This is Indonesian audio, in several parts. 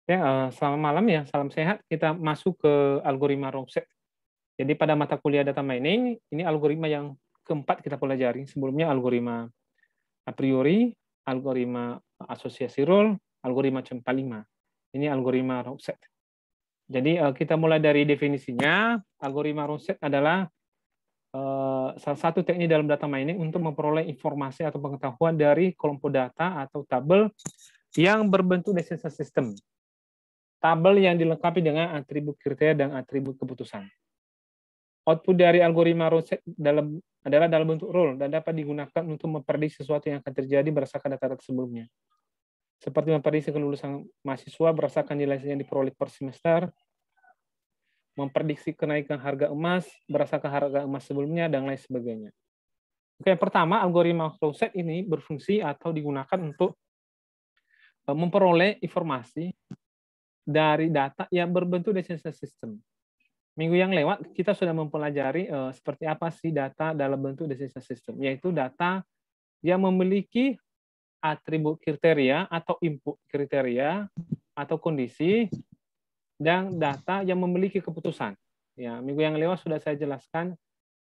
Ya, selamat malam ya, salam sehat. Kita masuk ke algoritma Rorschach. Jadi pada mata kuliah data mining, ini algoritma yang keempat kita pelajari. Sebelumnya algoritma a priori, algoritma asosiasi rule, algoritma CEM45. Ini algoritma Rorschach. Jadi kita mulai dari definisinya. Algoritma Rorschach adalah salah satu teknik dalam data mining untuk memperoleh informasi atau pengetahuan dari kelompok data atau tabel yang berbentuk decision system. Tabel yang dilengkapi dengan atribut kriteria dan atribut keputusan. Output dari algoritma Rorschach adalah dalam bentuk rule dan dapat digunakan untuk memprediksi sesuatu yang akan terjadi berdasarkan data-data sebelumnya. Seperti memprediksi kelulusan mahasiswa berdasarkan nilai yang diperoleh per semester, memprediksi kenaikan harga emas berdasarkan harga emas sebelumnya, dan lain sebagainya. Oke, yang pertama, algoritma Rorschach ini berfungsi atau digunakan untuk memperoleh informasi dari data yang berbentuk decision system. Minggu yang lewat kita sudah mempelajari seperti apa sih data dalam bentuk decision system, yaitu data yang memiliki atribut kriteria atau input kriteria atau kondisi, dan data yang memiliki keputusan. Ya, minggu yang lewat sudah saya jelaskan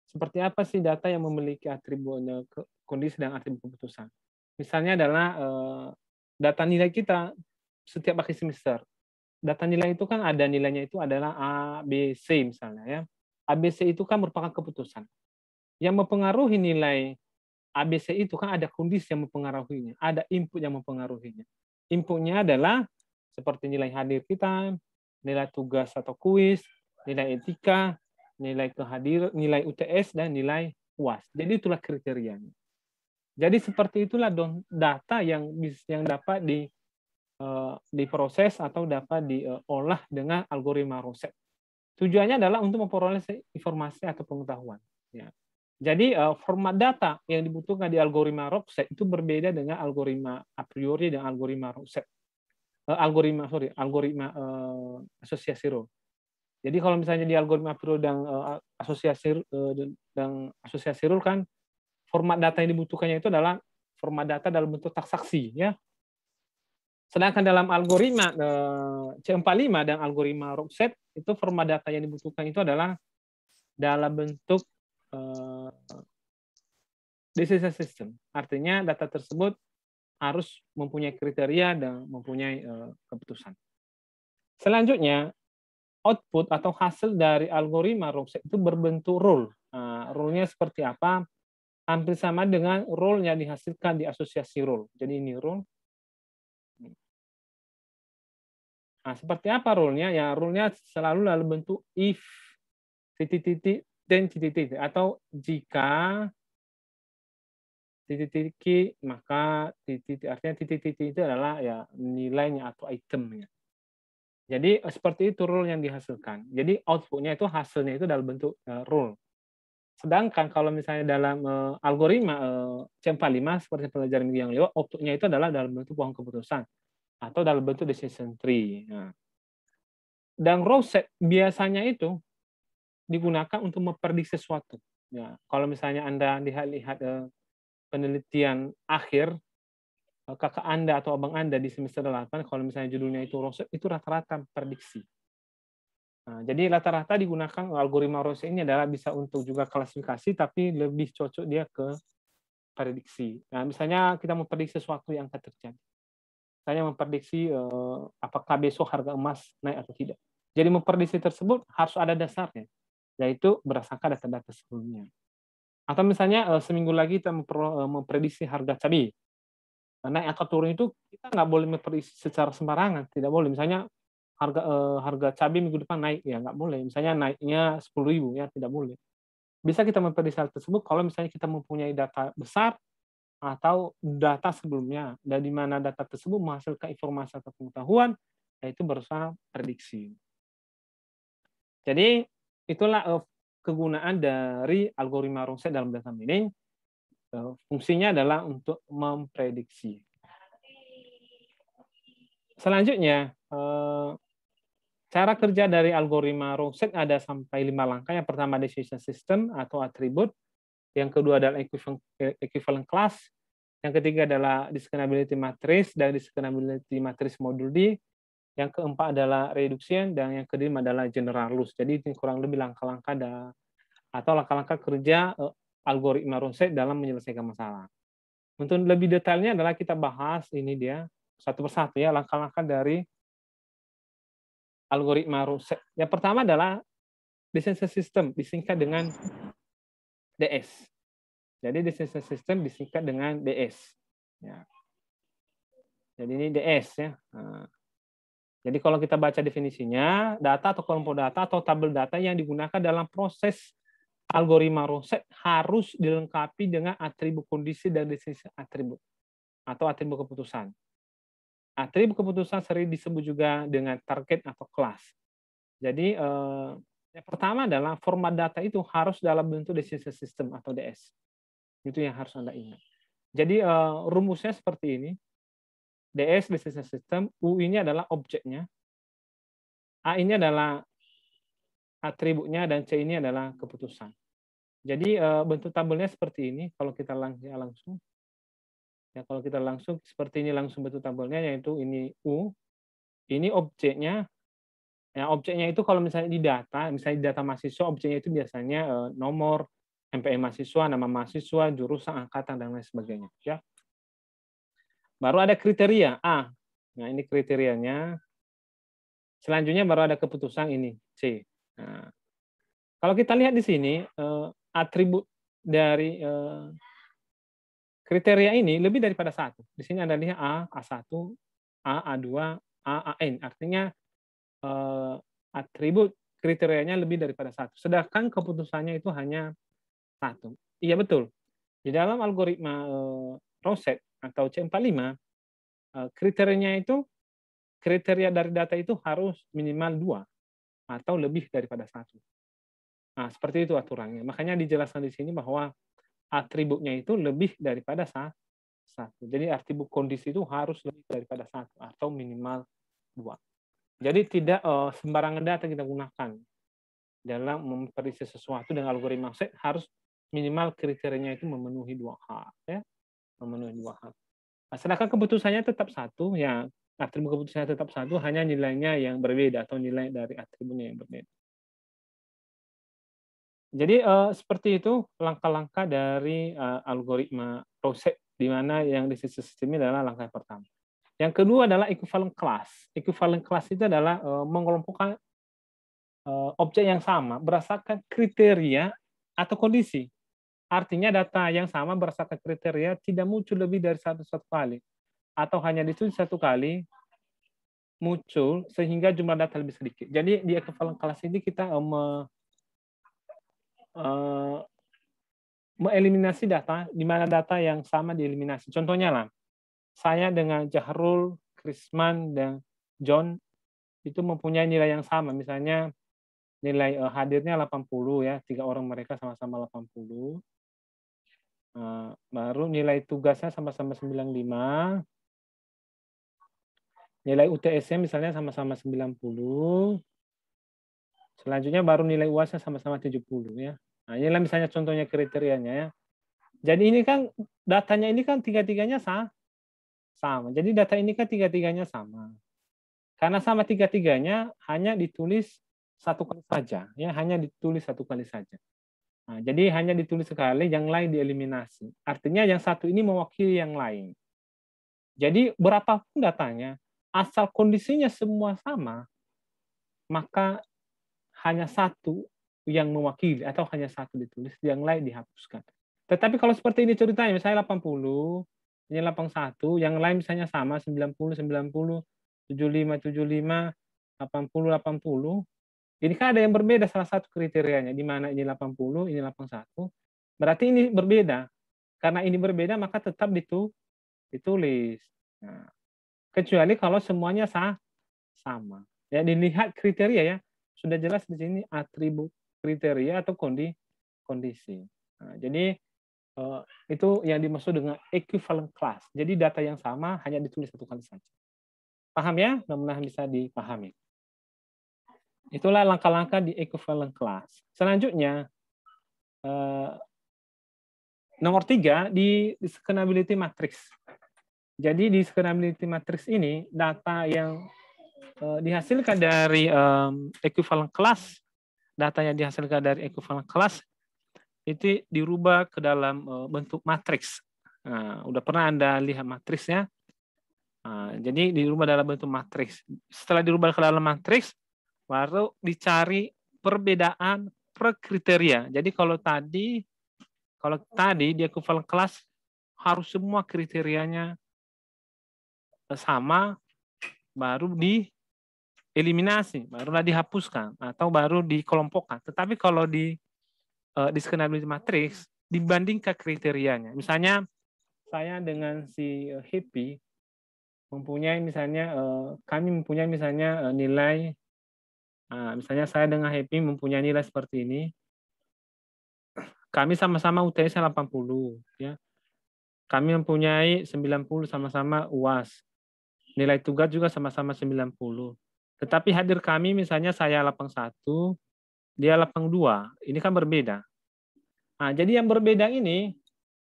seperti apa sih data yang memiliki atribut kondisi dan atribut keputusan. Misalnya adalah data nilai kita setiap akhir semester. Data nilai itu kan ada nilainya itu adalah A, B, C misalnya ya. A, B, C itu kan merupakan keputusan. Yang mempengaruhi nilai A, B, C itu kan ada kondisi yang mempengaruhinya, ada input yang mempengaruhinya. Inputnya adalah seperti nilai hadir kita, nilai tugas atau kuis, nilai etika, nilai kehadiran, nilai UTS, dan nilai UAS. Jadi itulah kriterianya. Jadi seperti itulah data yang dapat diproses atau dapat diolah dengan algoritma Rorschach. Tujuannya adalah untuk memperoleh informasi atau pengetahuan. Ya. Jadi format data yang dibutuhkan di algoritma Rorschach itu berbeda dengan algoritma a priori dan algoritma Rorschach. Algoritma asosiasi rule. Jadi kalau misalnya di algoritma a priori dan asosiasi rule kan format data yang dibutuhkannya itu adalah format data dalam bentuk transaksi, ya. Sedangkan dalam algoritma C45 dan algoritma Rorschach itu format data yang dibutuhkan itu adalah dalam bentuk decision system. Artinya data tersebut harus mempunyai kriteria dan mempunyai keputusan. Selanjutnya, output atau hasil dari algoritma Rorschach itu berbentuk rule. Rule-nya seperti apa? Hampir sama dengan rule yang dihasilkan di asosiasi rule. Jadi ini rule. Nah, seperti apa rule-nya? Ya, rule-nya selalu dalam bentuk if, titik-titik, dan titik-titik. Atau jika titik-titik, maka titik-titik. Artinya titik-titik itu adalah ya nilainya atau itemnya. Jadi seperti itu rule yang dihasilkan. Jadi output-nya itu hasilnya itu dalam bentuk rule. Sedangkan kalau misalnya dalam algoritma C45 seperti pelajaran yang lewat, output-nya itu adalah dalam bentuk pohon keputusan atau dalam bentuk decision tree. Nah, dan Rorschach biasanya itu digunakan untuk memprediksi sesuatu. Ya, kalau misalnya Anda lihat penelitian akhir kakak Anda atau abang Anda di semester 8, kalau misalnya judulnya itu Rorschach, itu rata-rata prediksi. Nah, jadi rata-rata digunakan algoritma Rorschach ini adalah bisa untuk juga klasifikasi, tapi lebih cocok dia ke prediksi. Nah, misalnya kita memprediksi sesuatu yang akan terjadi. Saya memprediksi apakah besok harga emas naik atau tidak. Jadi memprediksi tersebut harus ada dasarnya, yaitu berdasarkan data-data sebelumnya. Atau misalnya seminggu lagi kita memprediksi harga cabai. Naik atau turun itu kita nggak boleh memprediksi secara sembarangan, tidak boleh. Misalnya harga cabai minggu depan naik, ya nggak boleh. Misalnya naiknya 10.000, ya tidak boleh. Bisa kita memprediksi hal tersebut kalau misalnya kita mempunyai data besar atau data sebelumnya, dan di mana data tersebut menghasilkan informasi atau pengetahuan, yaitu berusaha prediksi. Jadi itulah kegunaan dari algoritma Rorschach dalam data mining. Fungsinya adalah untuk memprediksi. Selanjutnya, cara kerja dari algoritma Rorschach ada sampai 5 langkah. Yang pertama decision system atau atribut. Yang kedua adalah equivalent class. Yang ketiga adalah discernibility matrix dan discernibility matrix modul D. yang keempat adalah reduction, dan yang kelima adalah generalus. Jadi ini kurang lebih langkah-langkah atau langkah-langkah kerja algoritma Rorschach dalam menyelesaikan masalah. Untuk lebih detailnya adalah kita bahas ini dia satu persatu ya, langkah-langkah dari algoritma Rorschach. Yang pertama adalah decision system, disingkat dengan DS. Jadi decision system disingkat dengan DS. Ya. Jadi ini DS ya. Nah, jadi kalau kita baca definisinya, data atau kelompok data atau tabel data yang digunakan dalam proses algoritma Rorschach harus dilengkapi dengan atribut kondisi dan definisi atribut atau atribut keputusan. Atribut keputusan sering disebut juga dengan target atau kelas. Jadi yang pertama adalah format data itu harus dalam bentuk decision system atau DS. Itu yang harus Anda ingat. Jadi rumusnya seperti ini. DS decision system, U ini adalah objeknya, A ini adalah atributnya, dan C ini adalah keputusan. Jadi bentuk tabelnya seperti ini. Kalau kita langsung, ya kalau kita langsung seperti ini langsung bentuk tabelnya, yaitu ini U, ini objeknya. Ya, objeknya itu kalau misalnya misalnya di data mahasiswa, objeknya itu biasanya nomor, MPM mahasiswa, nama mahasiswa, jurusan, angkatan, dan lain sebagainya. Ya. Baru ada kriteria A. Nah, ini kriterianya. Selanjutnya baru ada keputusan ini C. Nah, kalau kita lihat di sini atribut dari kriteria ini lebih daripada satu. Di sini Anda lihat A, A1, A, A2, A, AN. Artinya atribut kriterianya lebih daripada satu. Sedangkan keputusannya itu hanya satu. Iya betul. Di dalam algoritma Rorschach atau C45, kriterianya itu, kriteria dari data itu harus minimal 2 atau lebih daripada 1. Nah, seperti itu aturannya. Makanya dijelaskan di sini bahwa atributnya itu lebih daripada 1. Jadi atribut kondisi itu harus lebih daripada 1 atau minimal 2. Jadi tidak sembarangan data kita gunakan dalam memperisi sesuatu dengan algoritma Rorschach, harus minimal kriterianya itu memenuhi 2 hal, ya, memenuhi 2 hal. Nah, sedangkan keputusannya tetap 1, ya, atribut keputusannya tetap 1, hanya nilainya yang berbeda atau nilai dari atributnya yang berbeda. Jadi seperti itu langkah-langkah dari algoritma Rorschach, di mana yang di sisi sistem ini adalah langkah pertama. Yang kedua adalah equivalent class. Equivalent class itu adalah mengelompokkan objek yang sama berdasarkan kriteria atau kondisi. Artinya data yang sama berdasarkan kriteria tidak muncul lebih dari satu kali, atau hanya ditulis 1 kali muncul sehingga jumlah data lebih sedikit. Jadi di equivalent class ini kita mengeliminasi data, di mana data yang sama dieliminasi. Contohnya lah, saya dengan Jahrul, Krisman, dan John itu mempunyai nilai yang sama. Misalnya nilai hadirnya 80 ya, 3 orang mereka sama-sama 80. Baru nilai tugasnya sama-sama 95. Nilai UTS-nya misalnya sama-sama 90. Selanjutnya baru nilai UAS-nya sama-sama 70 ya. Nah, inilah misalnya contohnya kriterianya ya. Jadi ini kan datanya ini kan tiga-tiganya sama. Jadi data ini kan tiga-tiganya sama. Karena sama tiga-tiganya hanya ditulis 1 kali saja, ya, hanya ditulis 1 kali saja. Nah, jadi hanya ditulis sekali, yang lain dieliminasi. Artinya yang satu ini mewakili yang lain. Jadi berapapun datanya, asal kondisinya semua sama, maka hanya satu yang mewakili atau hanya satu ditulis, yang lain dihapuskan. Tetapi kalau seperti ini ceritanya, misalnya 80, ini 81, yang lain misalnya sama 90, 90, 75, 75, 80, 80. Ini kan ada yang berbeda salah satu kriterianya, di mana ini 80, ini 81. Berarti ini berbeda. Karena ini berbeda, maka tetap ditulis. Nah, kecuali kalau semuanya sama. Ya, dilihat kriteria ya. Sudah jelas di sini atribut kriteria atau kondisi. Nah, jadi itu yang dimaksud dengan equivalent class. Jadi data yang sama hanya ditulis 1 kali saja. Paham ya? Mudah-mudahan bisa dipahami. Itulah langkah-langkah di equivalent class. Selanjutnya, nomor 3 di scalability matrix. Jadi di scalability matrix ini data yang dihasilkan dari equivalent class, datanya dihasilkan dari equivalent class, itu dirubah ke dalam bentuk matriks. Nah, udah pernah Anda lihat matriksnya? Nah, jadi dirubah dalam bentuk matriks. Setelah dirubah ke dalam matriks, baru dicari perbedaan per kriteria. Jadi kalau tadi di equivalent class harus semua kriterianya sama, baru dieliminasi, barulah dihapuskan atau baru dikelompokkan. Tetapi kalau di discriminability matrix dibandingkan kriterianya. Misalnya saya dengan si Happy mempunyai misalnya kami mempunyai misalnya nilai misalnya saya dengan Happy mempunyai nilai seperti ini. Kami sama-sama UTS 80 ya. Kami mempunyai 90 sama-sama UAS. Nilai tugas juga sama-sama 90. Tetapi hadir kami misalnya saya 81, dia 82. Ini kan berbeda. Nah, jadi yang berbeda ini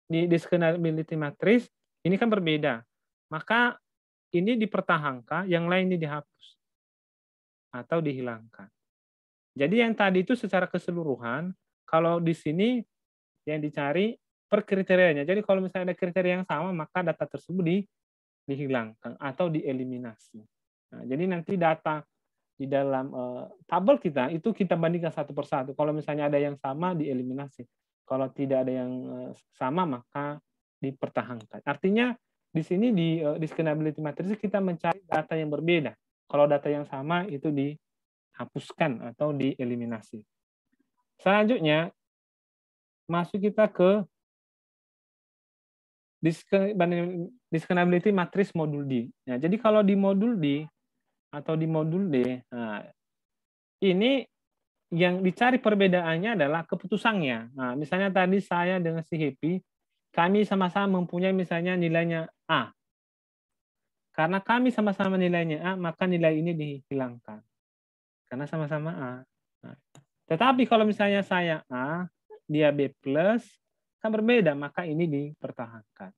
di discriminability matrix ini kan berbeda. Maka ini dipertahankan, yang lain ini dihapus atau dihilangkan. Jadi yang tadi itu secara keseluruhan, kalau di sini yang dicari per kriterianya. Jadi kalau misalnya ada kriteria yang sama, maka data tersebut dihilangkan atau dieliminasi. Nah, jadi nanti data di dalam tabel kita itu kita bandingkan satu persatu. Kalau misalnya ada yang sama, dieliminasi. Kalau tidak ada yang sama, maka dipertahankan. Artinya di sini di discriminability matrix kita mencari data yang berbeda. Kalau data yang sama itu dihapuskan atau dieliminasi. Selanjutnya masuk kita ke discriminability matrix modul D. Nah, jadi kalau di modul D atau di modul D, nah, ini yang dicari perbedaannya adalah keputusannya. Nah, misalnya tadi saya dengan si Happy, kami sama-sama mempunyai misalnya nilainya A. Karena kami sama-sama nilainya A, maka nilai ini dihilangkan. Karena sama-sama A. Nah, tetapi kalau misalnya saya A, dia B+, kan berbeda, maka ini dipertahankan.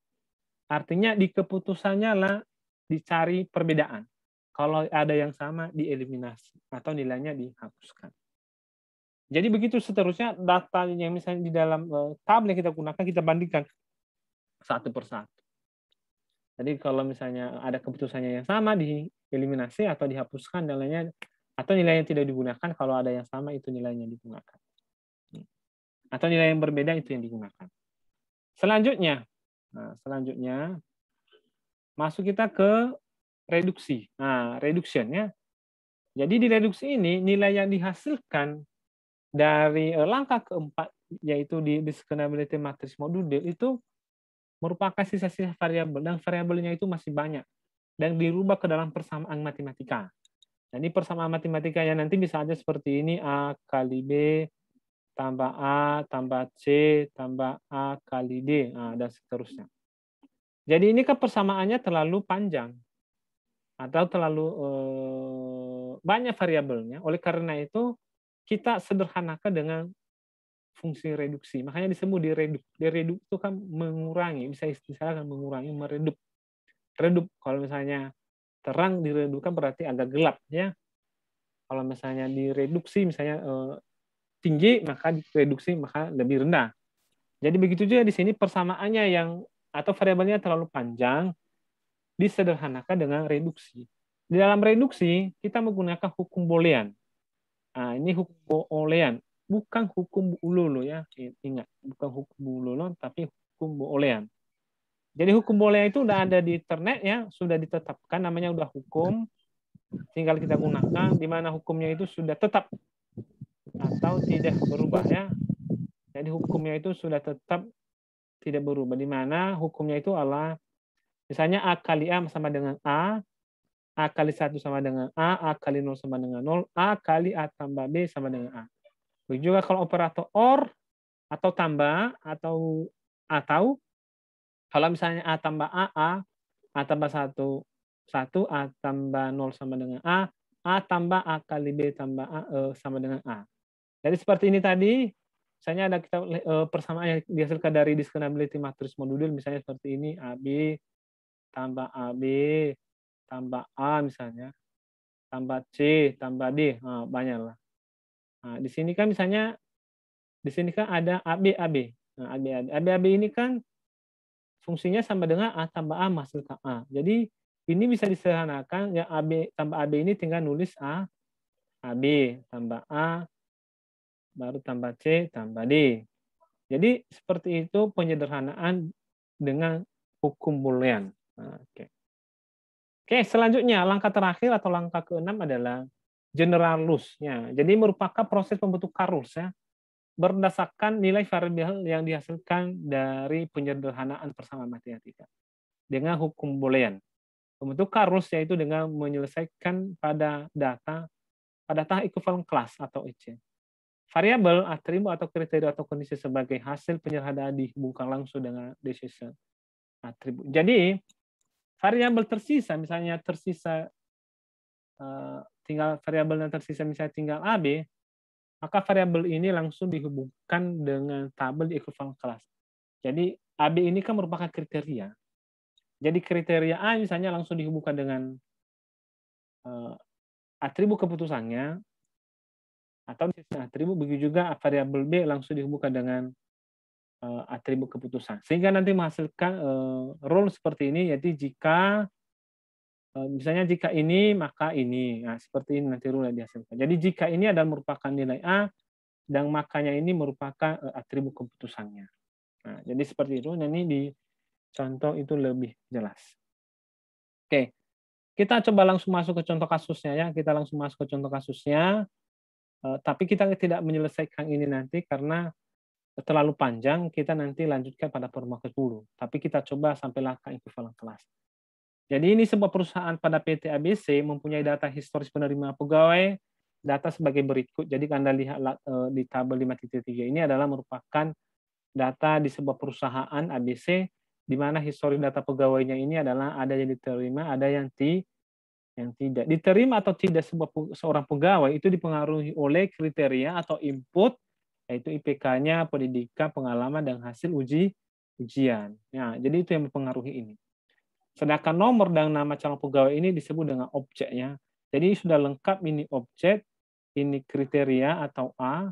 Artinya di keputusannya lah dicari perbedaan. Kalau ada yang sama, dieliminasi atau nilainya dihapuskan. Jadi begitu seterusnya data yang misalnya di dalam tabel yang kita gunakan, kita bandingkan satu persatu. Jadi kalau misalnya ada keputusannya yang sama, dieliminasi atau dihapuskan nilainya, atau nilai yang tidak digunakan, kalau ada yang sama itu nilainya digunakan. Atau nilai yang berbeda itu yang digunakan. Selanjutnya masuk kita ke reduksi. Nah, reduction-nya. Jadi di reduksi ini nilai yang dihasilkan dari langkah keempat, yaitu di discriminability matrix modul D, itu merupakan sisa-sisa variabel, dan variabelnya itu masih banyak dan dirubah ke dalam persamaan matematika. Jadi persamaan matematika yang nanti bisa aja seperti ini, A kali B tambah A tambah C tambah A kali D, dan seterusnya. Jadi ini kan persamaannya terlalu panjang atau terlalu banyak variabelnya. Oleh karena itu kita sederhanakan dengan fungsi reduksi. Makanya disebut diredup. Diredup itu kan mengurangi, bisa istilahnya mengurangi, meredup. Redup kalau misalnya terang diredupkan berarti agak gelap ya. Kalau misalnya direduksi misalnya tinggi, maka direduksi maka lebih rendah. Jadi begitu juga di sini persamaannya yang atau variabelnya terlalu panjang disederhanakan dengan reduksi. Di dalam reduksi kita menggunakan hukum Boolean. Nah, ini hukum Boolean, bukan hukum Boololo ya. Ingat, bukan hukum Boololo tapi hukum Boolean. Jadi hukum Boolean itu udah ada di internet ya, sudah ditetapkan, namanya udah hukum, tinggal kita gunakan, di mana hukumnya itu sudah tetap atau tidak berubah ya. Jadi hukumnya itu sudah tetap tidak berubah, di mana hukumnya itu adalah misalnya A kali A sama dengan A kali 1 sama dengan A kali 0 sama dengan 0, A kali A tambah B sama dengan A. Begitu juga kalau operator OR atau tambah atau kalau misalnya A tambah A tambah 1, A tambah 0 sama dengan A tambah A kali B tambah A sama dengan A. Jadi seperti ini tadi, misalnya ada kita persamaan yang dihasilkan dari discriminability matrix modul, misalnya seperti ini, AB tambah AB tambah A misalnya. tambah C, tambah D, banyak lah. Nah, di sini kan misalnya, di sini kan ada AB, AB. Nah, AB, AB. AB, AB ini kan fungsinya sama dengan A tambah A menghasilkan A. Jadi ini bisa disederhanakan, yang AB tambah AB ini tinggal nulis A, AB, tambah A, baru tambah C, tambah D. Jadi seperti itu penyederhanaan dengan hukum Boolean. Nah, oke. Oke, selanjutnya langkah terakhir atau langkah keenam adalah general rules-nya. Jadi merupakan proses pembentukan rules ya, berdasarkan nilai variabel yang dihasilkan dari penyederhanaan persamaan matematika dengan hukum Boolean. Pembentukan rules yaitu dengan menyelesaikan pada data equivalent class atau EC. Variabel, atribut atau kriteria atau kondisi sebagai hasil penyederhanaan dihubungkan langsung dengan decision atribut. Jadi variabel tersisa, misalnya tersisa tinggal variabel yang tersisa misalnya tinggal AB, maka variabel ini langsung dihubungkan dengan tabel di equivalent class. Jadi AB ini kan merupakan kriteria. Jadi kriteria A misalnya langsung dihubungkan dengan atribut keputusannya, atau atribut, begitu juga variabel B langsung dihubungkan dengan atribut keputusan. Sehingga nanti menghasilkan rule seperti ini, yaitu jika misalnya jika ini maka ini. Nah, seperti ini nanti rule yang dihasilkan. Jadi jika ini adalah merupakan nilai A dan makanya ini merupakan atribut keputusannya. Nah, jadi seperti itu. Nah, ini di contoh itu lebih jelas. Oke. Kita coba langsung masuk ke contoh kasusnya ya. Kita langsung masuk ke contoh kasusnya. Tapi kita tidak menyelesaikan ini nanti karena terlalu panjang, kita nanti lanjutkan pada pertemuan ke-10. Tapi kita coba sampai langkah equivalent kelas. Jadi ini sebuah perusahaan pada PT ABC mempunyai data historis penerima pegawai, data sebagai berikut. Jadi Anda lihat di tabel 5.3 ini adalah merupakan data di sebuah perusahaan ABC, di mana historis data pegawainya ini adalah ada yang diterima, ada yang tidak. Diterima atau tidak seorang pegawai itu dipengaruhi oleh kriteria atau input, yaitu IPK-nya, pendidikan, pengalaman, dan hasil ujian. Nah, jadi itu yang mempengaruhi ini. Sedangkan nomor dan nama calon pegawai ini disebut dengan objeknya. Jadi sudah lengkap, ini objek, ini kriteria atau A,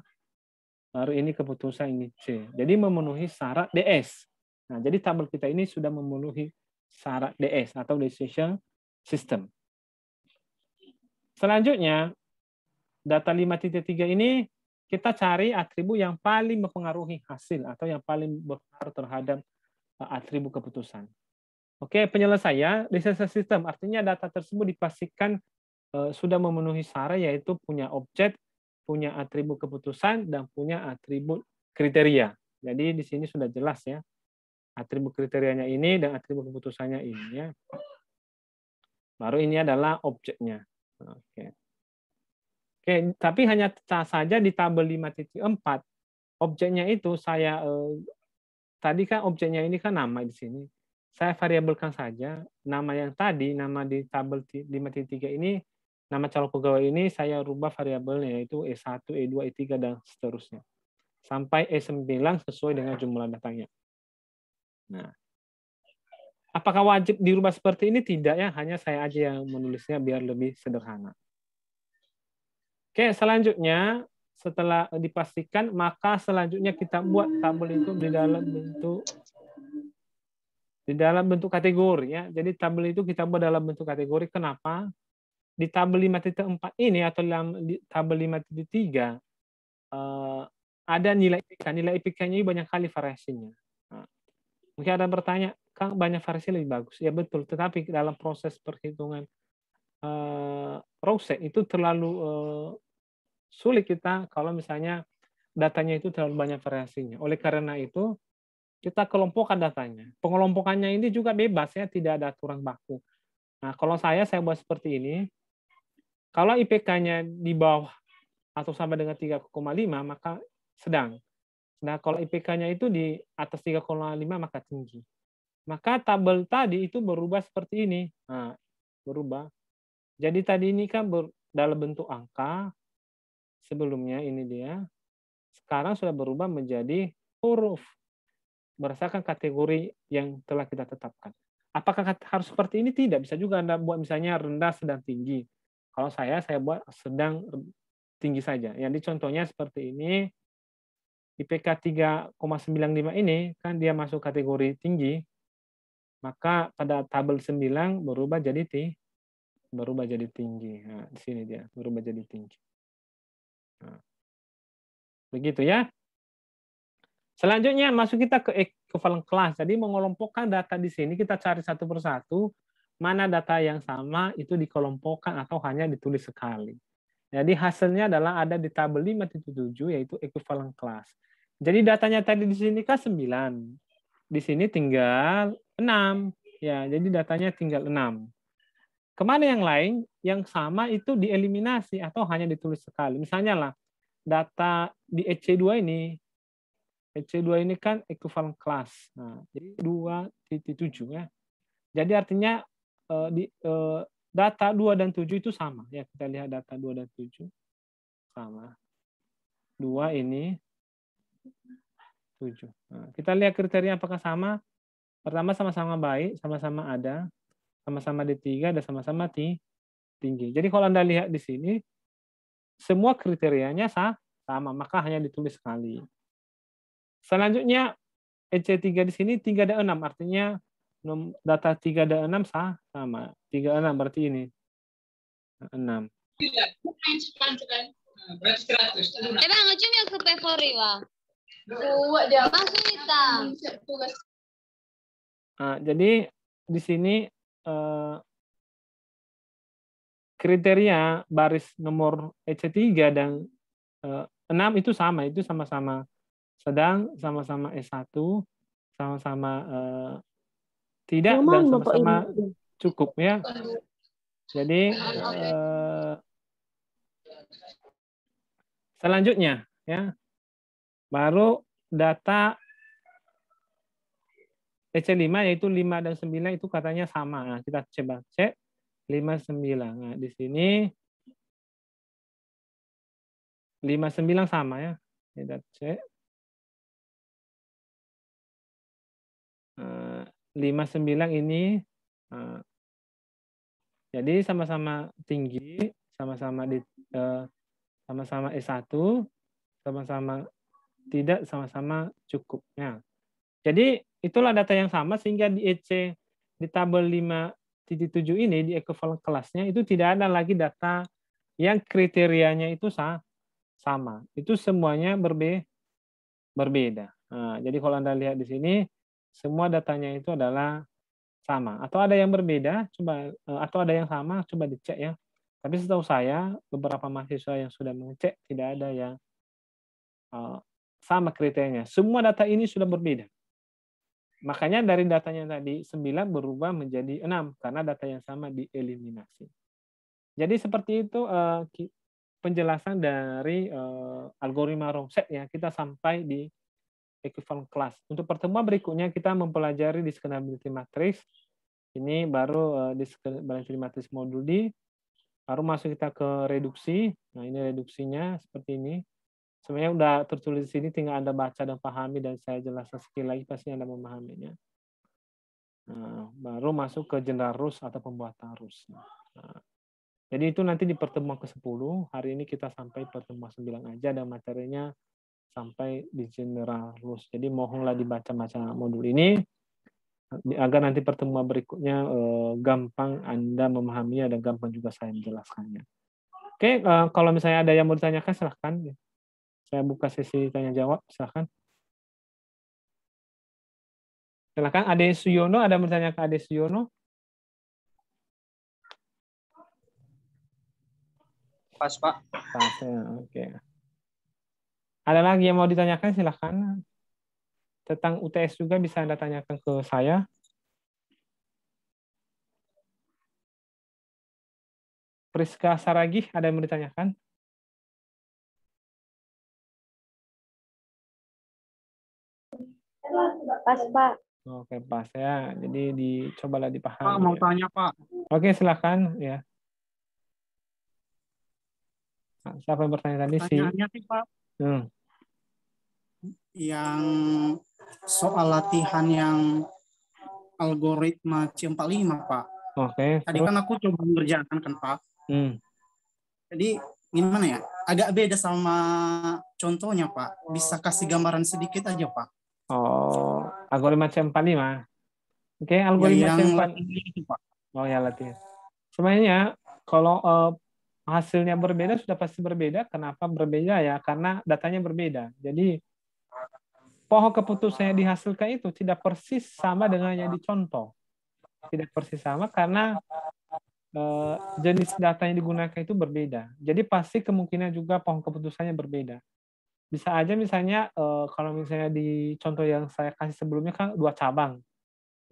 baru ini keputusan, ini C. Jadi memenuhi syarat DS. Nah, jadi tabel kita ini sudah memenuhi syarat DS atau decision system. Selanjutnya, data 5.3 ini kita cari atribut yang paling mempengaruhi hasil atau yang paling berpengaruh terhadap atribut keputusan. Oke, penyelesaian decision system artinya data tersebut dipastikan sudah memenuhi syarat, yaitu punya objek, punya atribut keputusan, dan punya atribut kriteria. Jadi di sini sudah jelas ya, atribut kriterianya ini dan atribut keputusannya ini ya. Baru ini adalah objeknya. Oke. Oke, tapi hanya saja di tabel 5.4 objeknya itu saya tadi kan objeknya ini kan nama di sini. Saya variabelkan saja nama yang tadi, nama di tabel 5.3 ini, nama calon pegawai ini saya rubah variabelnya, yaitu E1, E2, E3, dan seterusnya. Sampai E9 sesuai dengan jumlah datanya. Nah, apakah wajib dirubah seperti ini? Tidak ya, hanya saya aja yang menulisnya biar lebih sederhana. Oke, selanjutnya setelah dipastikan, maka selanjutnya kita buat tabel itu di dalam bentuk kategori ya. Jadi tabel itu kita buat dalam bentuk kategori. Kenapa? Di tabel 5.4 ini atau di tabel 5.3 ada nilai IPK. Nilai IPK-nya banyak kali variasinya. Nah, mungkin ada yang bertanya, Kang, banyak variasi lebih bagus. Ya betul, tetapi dalam proses perhitungan proses itu terlalu sulit kita kalau misalnya datanya itu terlalu banyak variasinya. Oleh karena itu, kita kelompokkan datanya. Pengelompokannya ini juga bebas ya, tidak ada aturan baku. Nah, kalau saya buat seperti ini. Kalau IPK-nya di bawah atau sama dengan 3,5, maka sedang. Nah, kalau IPK-nya itu di atas 3,5, maka tinggi. Maka tabel tadi itu berubah seperti ini. Nah, berubah. Jadi tadi ini kan dalam bentuk angka, sebelumnya ini dia. Sekarang sudah berubah menjadi huruf. Berdasarkan kategori yang telah kita tetapkan. Apakah harus seperti ini? Tidak. Bisa juga Anda buat misalnya rendah, sedang, tinggi. Kalau saya buat sedang tinggi saja. Jadi contohnya seperti ini, IPK 3,95 ini kan dia masuk kategori tinggi, maka pada tabel 9 berubah jadi tinggi. Nah, di sini dia berubah jadi tinggi. Nah, begitu ya. Selanjutnya masuk kita ke equivalent class. Jadi mengelompokkan data di sini kita cari satu persatu mana data yang sama itu dikelompokkan atau hanya ditulis sekali. Jadi hasilnya adalah ada di tabel 5.7 yaitu equivalent class. Jadi datanya tadi di sini kan 9. Di sini tinggal 6. Ya, jadi datanya tinggal 6. Kemana yang lain? Yang sama itu dieliminasi atau hanya ditulis sekali. Misalnya lah, data di EC2 ini. EC2 ini kan equivalent class. Nah, jadi 2.7 ya. Jadi artinya data 2 dan 7 itu sama. Ya, kita lihat data 2 dan 7 sama. 2 ini 7. Nah, kita lihat kriteria apakah sama. Pertama sama-sama baik, sama-sama ada, sama-sama D3 dan sama-sama tinggi. Jadi kalau Anda lihat di sini semua kriterianya sama, maka hanya ditulis sekali. Selanjutnya EC3 di sini 3 dan 6, artinya data 3 dan 6 sama. 3 6 berarti ini 6. Bang, cuma ke P4 lah. Buat dia masuk hitam. Nah, jadi di sini kriteria baris nomor EC3 dan 6 itu sama, itu sama-sama sedang, sama-sama S1, sama-sama tidak, dan sama-sama cukup ya. Jadi selanjutnya ya, baru data EC5 yaitu 5 dan 9 itu katanya sama. Nah, kita coba cek 5 9. Nah, di sini 5 9 sama ya. Kita cek. 5 9 ini jadi sama-sama tinggi, sama-sama di sama-sama S1, sama-sama tidak, sama-sama cukup. Nah, jadi itulah data yang sama sehingga di EC di tabel 5.7 ini di equivalent kelasnya itu tidak ada lagi data yang kriterianya itu sama. Itu semuanya berbeda. Nah, jadi kalau Anda lihat di sini semua datanya itu adalah sama. Atau ada yang berbeda, coba atau ada yang sama, coba dicek ya. Tapi setahu saya beberapa mahasiswa yang sudah mengecek tidak ada yang sama kriterianya. Semua data ini sudah berbeda. Makanya dari datanya tadi 9 berubah menjadi 6 karena data yang sama dieliminasi. Jadi seperti itu penjelasan dari algoritma Romset ya. Kita sampai di equivalent class. Untuk pertemuan berikutnya kita mempelajari discriminability matrix. Ini baru discriminability matrix modul D. Baru masuk kita ke reduksi. Nah, ini reduksinya seperti ini. Sebenarnya udah tertulis di sini, tinggal Anda baca dan pahami dan saya jelaskan sekali lagi pasti Anda memahaminya. Nah, baru masuk ke general rules atau pembuatan rules. Nah, jadi itu nanti di pertemuan ke-10. Hari ini kita sampai pertemuan 9 aja dan materinya sampai di general rules. Jadi mohonlah dibaca-baca modul ini agar nanti pertemuan berikutnya gampang Anda memahaminya dan gampang juga saya menjelaskannya. Oke, kalau misalnya ada yang mau ditanyakan silahkan. Saya buka sesi tanya jawab, silahkan. Silahkan, Ade Suyono, ada yang bertanya ke Ade Suyono? Pas, Pak. Pas, ya, oke. Ada lagi yang mau ditanyakan, silahkan. Tentang UTS juga bisa Anda tanyakan ke saya. Priska Saragih, ada yang mau ditanyakan? Pas, Pak. Oke, pas ya. Jadi dicobalah dipahami. Pak, mau tanya, Pak. Oke, silahkan. Ya. Nah, siapa yang bertanya tadi? Pertanyaannya sih, Pak. Yang soal latihan yang algoritma C45, Pak. Oke. Tadi kan aku coba mengerjakan kan, Pak. Jadi gimana ya? Agak beda sama contohnya, Pak. Bisa kasih gambaran sedikit aja, Pak. Oh, algoritma C45. Oke, Ya, algoritma yang C4. latihan itu, Pak. Oh ya, latihan. Sebenarnya kalau hasilnya berbeda sudah pasti berbeda. Kenapa berbeda ya? Karena datanya berbeda. Jadi pohon keputusan yang dihasilkan itu tidak persis sama dengan yang dicontoh. Tidak persis sama karena jenis data yang digunakan itu berbeda. Jadi pasti kemungkinan juga pohon keputusannya berbeda. Bisa aja misalnya kalau misalnya di contoh yang saya kasih sebelumnya kan 2 cabang.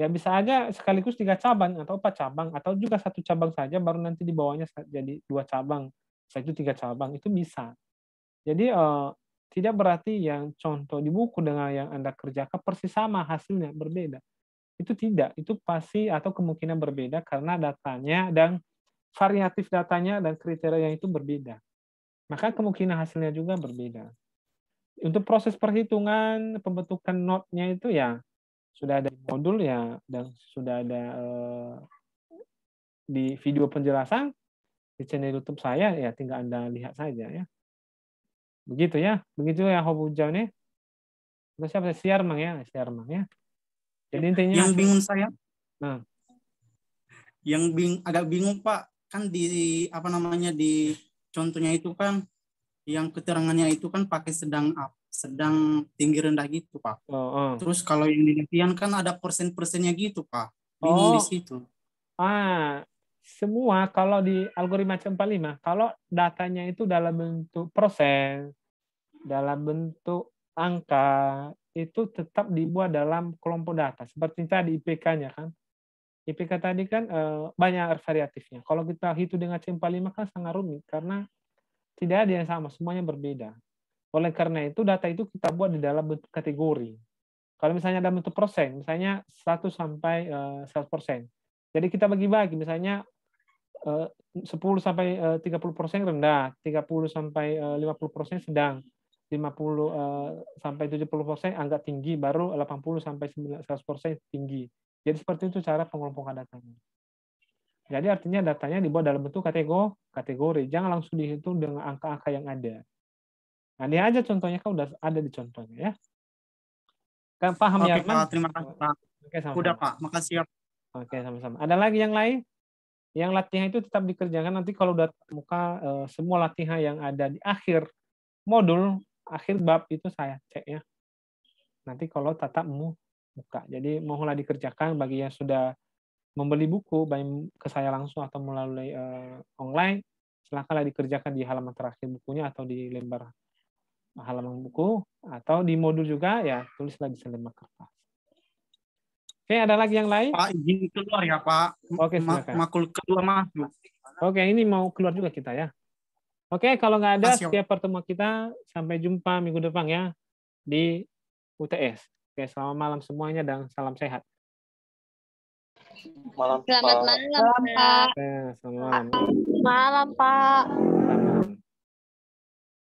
Ya bisa aja sekaligus 3 cabang atau 4 cabang atau juga 1 cabang saja baru nanti di bawahnya jadi 2 cabang. Setelah itu 3 cabang itu bisa. Jadi tidak berarti yang contoh di buku dengan yang Anda kerjakan persis sama hasilnya berbeda. Itu tidak, itu pasti atau kemungkinan berbeda karena datanya dan variatif datanya dan kriteria itu berbeda. Maka kemungkinan hasilnya juga berbeda. Untuk proses perhitungan pembentukan node-nya itu ya sudah ada di modul ya dan sudah ada di video penjelasan di channel YouTube saya ya tinggal Anda lihat saja ya. Begitu ya Hobujau nih. Terus siapa siar mang ya. Jadi intinya Yang bingung saya, nah, agak bingung, Pak, kan di apa namanya di contohnya itu kan yang keterangannya itu kan pakai sedang tinggi rendah gitu, Pak. Terus kalau yang di latihan kan ada persen-persennya gitu, Pak. Bingung di situ. Semua kalau di algoritma C45, kalau datanya itu dalam bentuk persen, dalam bentuk angka, itu tetap dibuat dalam kelompok data. Seperti tadi IPK-nya kan. IPK tadi kan banyak variatifnya. Kalau kita hitung dengan C45 kan sangat rumit, karena tidak ada yang sama, semuanya berbeda. Oleh karena itu, data itu kita buat di dalam bentuk kategori. Kalau misalnya dalam bentuk persen, misalnya 100 sampai 100%. Jadi kita bagi-bagi, misalnya 10 sampai 30% rendah, 30 sampai 50% sedang, 50 sampai 70% agak tinggi, baru 80 sampai 100% tinggi. Jadi seperti itu cara pengelompokan datanya. Jadi artinya datanya dibuat dalam bentuk kategori. Jangan langsung dihitung dengan angka-angka yang ada. Nah, ini aja contohnya kan udah ada di contohnya ya. Kan paham ya, Pak, terima kasih, Pak. Oke, sama-sama. Udah, Pak. Makasih ya. Oke, sama-sama. Ada lagi yang lain? Yang latihan itu tetap dikerjakan nanti kalau udah muka semua latihan yang ada di akhir modul, akhir bab itu saya cek ya. Nanti kalau tatap muka. Jadi mohonlah dikerjakan bagi yang sudah membeli buku baik ke saya langsung atau melalui online, silakanlah dikerjakan di halaman terakhir bukunya atau di lembar halaman buku atau di modul juga ya tulislah di selembar kertas. Oke, ada lagi yang lain? Pak, izin keluar ya, Pak. Oke, silakan. Makul kedua masuk. Oke, ini mau keluar juga kita ya. Oke, kalau nggak ada, Masih, setiap pertemuan kita sampai jumpa minggu depan ya di UTS. Oke, selamat malam semuanya dan salam sehat. Selamat malam, Pak. Oke, selamat malam. Malam, Pak.